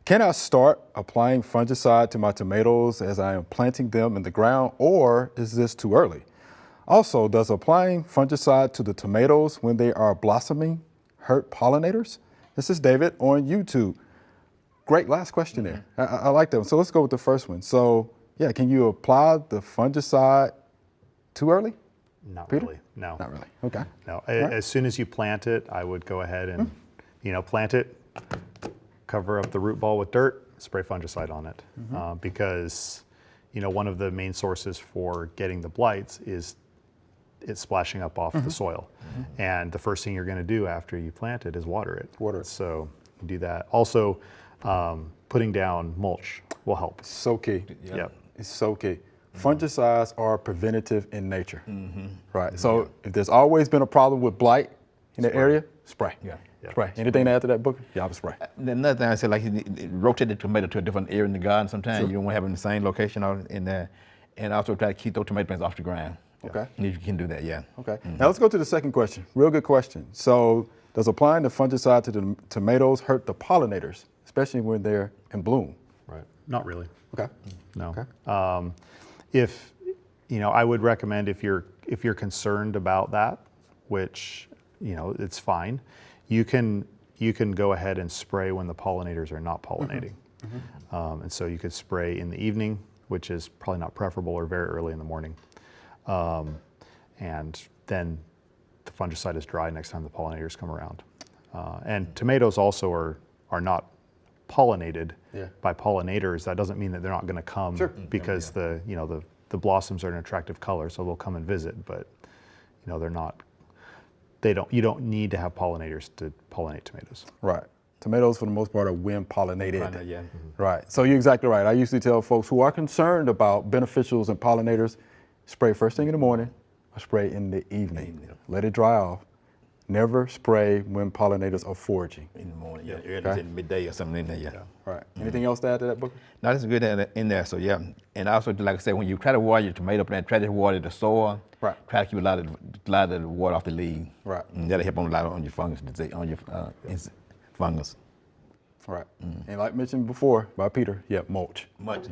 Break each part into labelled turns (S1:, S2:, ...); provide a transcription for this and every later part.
S1: Can I start applying fungicide to my tomatoes as I am planting them in the ground, or is this too early? Also, does applying fungicide to the tomatoes when they are blossoming hurt pollinators? This is David on YouTube. Great last question there. I like that one. So let's go with the first one. So yeah, can you apply the fungicide too early?
S2: Not
S1: Peter?
S2: really, no.
S1: Not really, okay.
S2: No,
S1: right.
S2: As soon as you plant it, I would go ahead and, plant it, cover up the root ball with dirt, spray fungicide on it. Because, one of the main sources for getting the blights is it's splashing up off the soil. And the first thing you're gonna do after you plant it is water it.
S1: Water it.
S2: So do that. Also, putting down mulch will help.
S1: So key.
S2: Yep.
S1: It's so key. Fungicides are preventative in nature, right? So if there's always been a problem with blight in the area, spray. Spray. Anything to add to that, Booker? Yeah, I would spray.
S3: Another thing I said, like rotate the tomato to a different area in the garden sometimes. You don't want to have it in the same location out in there. And also try to keep those tomato plants off the ground.
S1: Okay.
S3: If you can do that, yeah.
S1: Okay. Now let's go to the second question. Real good question. So does applying the fungicide to the tomatoes hurt the pollinators, especially when they're in bloom?
S2: Right. Not really.
S1: Okay.
S2: No.
S1: Okay.
S2: If, I would recommend if you're concerned about that, which, it's fine, you can go ahead and spray when the pollinators are not pollinating. And so you could spray in the evening, which is probably not preferable, or very early in the morning. And then the fungicide is dry next time the pollinators come around. And tomatoes also are not pollinated by pollinators. That doesn't mean that they're not going to come because the blossoms are an attractive color, so they'll come and visit. But they're not. You don't need to have pollinators to pollinate tomatoes.
S1: Right. Tomatoes, for the most part, are wind pollinated. Right. So you're exactly right. I usually tell folks who are concerned about beneficials and pollinators, spray first thing in the morning or spray in the evening. Let it dry off. Never spray when pollinators are foraging.
S3: In the morning, early midday or something in there,
S1: Right. Anything else to add to that, Booker?
S3: No, that's good in there, so yeah. And also, like I said, when you try to water your tomato plant, try to water the soil.
S1: Right.
S3: Try to keep a lot of the water off the leaves.
S1: Right.
S3: And that'll help on a lot on your fungus, fungus.
S1: Right. And like mentioned before by Peter, mulch.
S3: Mulch,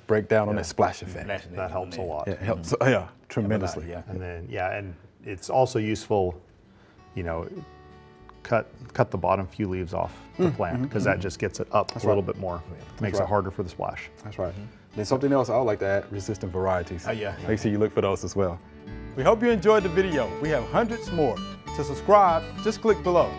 S1: Break down on that splash effect.
S2: That helps a lot.
S1: It helps, tremendously.
S2: And then, and it's also useful, cut the bottom few leaves off the plant, because that just gets it up a little bit more. Makes it harder for the splash.
S1: That's right. Then something else I would like to add, resistant varieties. Make sure you look for those as well. We hope you enjoyed the video. We have hundreds more. To subscribe, just click below.